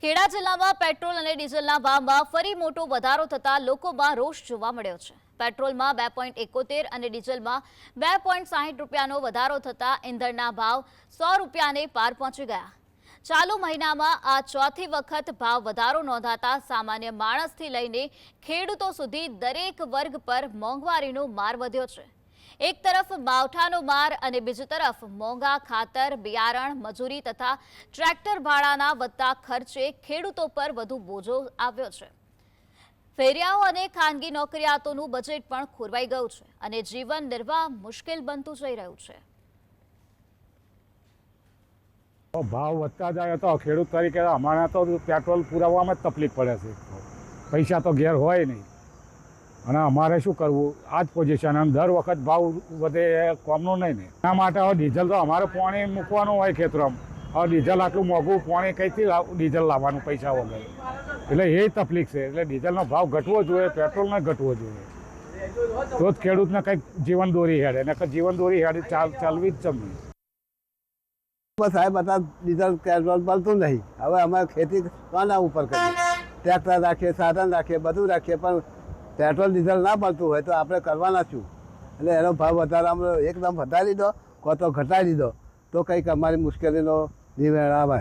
ખેડા જિલ્લામાં પેટ્રોલ અને ડીઝલના ભાવમાં ફરી મોટો વધારો થતા લોકોમાં રોષ જોવા મળ્યો છે। પેટ્રોલમાં 2.71 અને ડીઝલમાં 2.60 રૂપિયાનો વધારો થતા ઇંધણના ભાવ 100 રૂપિયાને પાર પહોંચી ગયા। ચાલુ મહિનામાં આ ચોથી વખત ભાવ વધારો નોંધાતા સામાન્ય માણસથી લઈને ખેડૂતો સુધી દરેક વર્ગ પર મોંઘવારીનો માર વધ્યો છે। એક તરફ માવઠાનો માર અને બીજી તરફ મોંઘા ખાતર, બિયારણ, મજૂરી તથા ટ્રેક્ટર ભાડાના વધતા ખર્ચે ખેડૂતો પર વધુ બોજો આવ્યો છે। ફેરિયાઓ અને ખાનગી નોકરિયાતોનું બજેટ પણ ખોરવાઈ ગયું છે અને જીવન નિર્વાહ મુશ્કેલ બનતું જઈ રહ્યું છે। ભાવ વધતા જાય તો ખેડૂત તરીકે અમારે તો પેટ્રોલ પુરાવવામાં જ તકલીફ પડે છે। પૈસા તો ઘેર હોય નહીં અને અમારે શું કરવું? આ જ પોઝિશન અને દર વખત ભાવ વધે એ કોમનું નહીં ને। એના માટે હવે ડીઝલ તો અમારે પાણી મૂકવાનું હોય ખેતરમાં। હવે ડીઝલ આટલું મોંઘું પાણી કઈથી ડીઝલ લાવવાનું પૈસા વગર? એટલે એ તકલીફ છે। એટલે ડીઝલનો ભાવ ઘટવો જોઈએ, પેટ્રોલનો ઘટવો જોઈએ, તો જ ખેડૂતને કંઈક જીવન દોરી હેડે ને જીવન દોરી હેડે ચાલવી જ જમી। સાહેબ અત્યારે ડીઝલ પેટ્રોલ મળતું નહીં। હવે અમે ખેતી કોના ઉપર કરીએ? ટ્રેક્ટર રાખીએ, સાધન રાખીએ, બધું રાખીએ, પણ પેટ્રોલ ડીઝલ ના મળતું હોય તો આપણે કરવાના શું? એટલે એનો ભાવ વધારે અમે એકદમ વધારી દો, કો તો ઘટાડી દો, તો કંઈક અમારી મુશ્કેલીનો નિવેડો આવે।